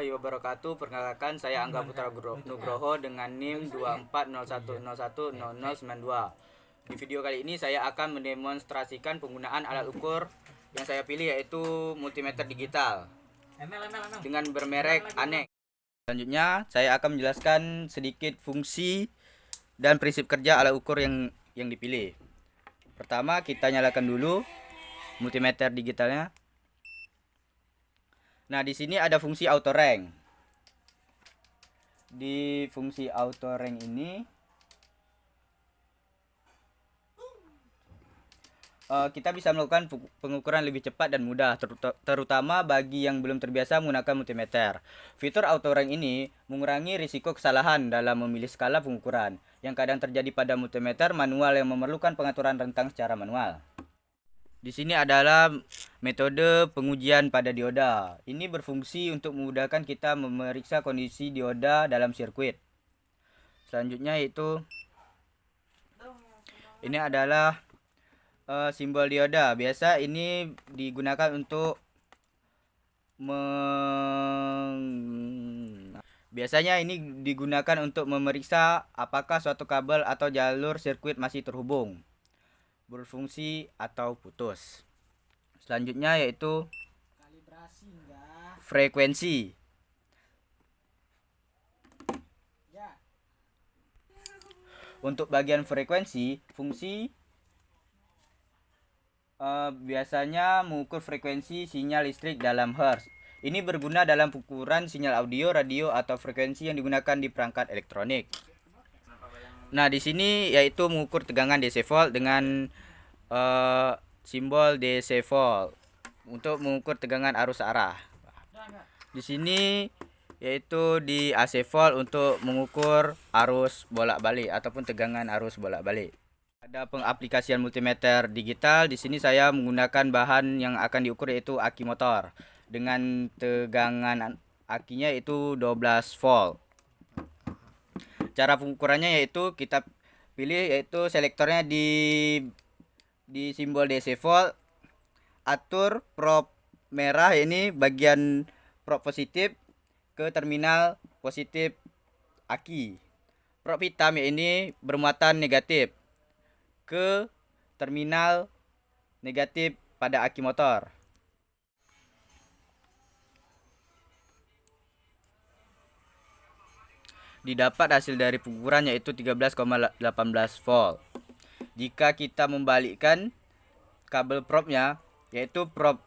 warahmatullahi wabarakatuh. Perkenalkan, saya Angga Putra Nugroho dengan NIM 2401010092. Di video kali ini saya akan mendemonstrasikan penggunaan alat ukur yang saya pilih, yaitu multimeter digital dengan bermerek Anek. Selanjutnya saya akan menjelaskan sedikit fungsi dan prinsip kerja alat ukur yang dipilih. Pertama, kita nyalakan dulu multimeter digitalnya. Nah, di sini ada fungsi auto rank. Di fungsi auto rank ini kita bisa melakukan pengukuran lebih cepat dan mudah, terutama bagi yang belum terbiasa menggunakan multimeter. Fitur auto rank ini mengurangi risiko kesalahan dalam memilih skala pengukuran yang kadang terjadi pada multimeter manual yang memerlukan pengaturan rentang secara manual. Di sini adalah metode pengujian pada dioda. Ini berfungsi untuk memudahkan kita memeriksa kondisi dioda dalam sirkuit. Selanjutnya yaitu ini adalah simbol dioda. Biasa ini digunakan untuk biasanya ini digunakan untuk memeriksa apakah suatu kabel atau jalur sirkuit masih terhubung, berfungsi atau putus. Selanjutnya yaitu frekuensi. Untuk bagian frekuensi, fungsi biasanya mengukur frekuensi sinyal listrik dalam hertz. Ini berguna dalam ukuran sinyal audio, radio, atau frekuensi yang digunakan di perangkat elektronik. Nah, di sini yaitu mengukur tegangan DC volt dengan simbol DC volt untuk mengukur tegangan arus arah. Di sini yaitu di AC volt untuk mengukur arus bolak-balik ataupun tegangan arus bolak-balik. Ada pengaplikasian multimeter digital. Di sini saya menggunakan bahan yang akan diukur yaitu aki motor dengan tegangan akinya yaitu 12 volt. Cara pengukurannya yaitu kita pilih yaitu selektornya di simbol DC volt, atur prob merah ini bagian prob positif ke terminal positif aki. Prob hitam ini bermuatan negatif ke terminal negatif pada aki motor. Didapat hasil dari pengukuran yaitu 13,18 volt. Jika kita membalikkan kabel probnya, yaitu prob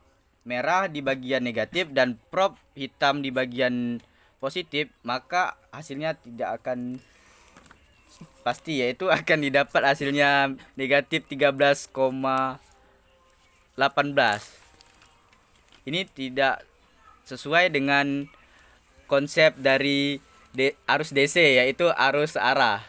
merah di bagian negatif dan prob hitam di bagian positif, maka hasilnya tidak akan pasti, yaitu akan didapat hasilnya negatif 13,18. Ini tidak sesuai dengan konsep dari arus DC, yaitu arus arah.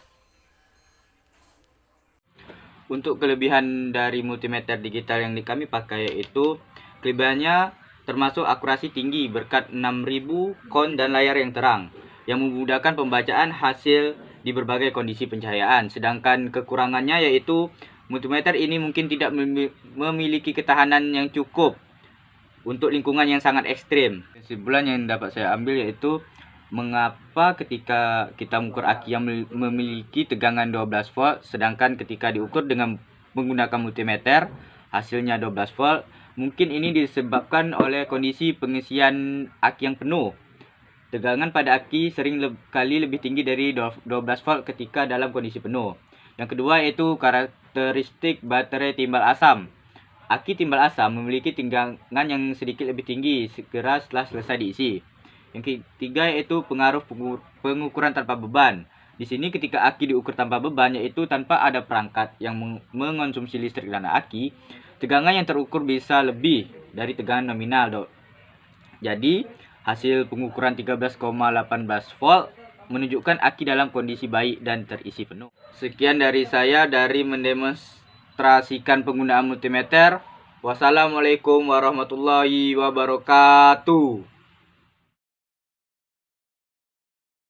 Untuk kelebihan dari multimeter digital yang kami pakai yaitu kelebihannya termasuk akurasi tinggi berkat 6000 kon dan layar yang terang yang memudahkan pembacaan hasil di berbagai kondisi pencahayaan. Sedangkan kekurangannya yaitu multimeter ini mungkin tidak memiliki ketahanan yang cukup untuk lingkungan yang sangat ekstrim. Kesimpulan yang dapat saya ambil yaitu mengapa ketika kita mengukur aki yang memiliki tegangan 12 volt, sedangkan ketika diukur dengan menggunakan multimeter hasilnya 12 volt, mungkin ini disebabkan oleh kondisi pengisian aki yang penuh. Tegangan pada aki sering kali lebih tinggi dari 12 volt ketika dalam kondisi penuh. Yang kedua yaitu karakteristik baterai timbal asam. Aki timbal asam memiliki tegangan yang sedikit lebih tinggi segera setelah selesai diisi. Yang ketiga yaitu pengaruh pengukuran tanpa beban. Di sini ketika aki diukur tanpa beban, yaitu tanpa ada perangkat yang mengonsumsi listrik dalam aki, tegangan yang terukur bisa lebih dari tegangan nominal. Jadi hasil pengukuran 13,18 volt menunjukkan aki dalam kondisi baik dan terisi penuh. Sekian dari saya dari mendemonstrasikan penggunaan multimeter. Wassalamualaikum warahmatullahi wabarakatuh.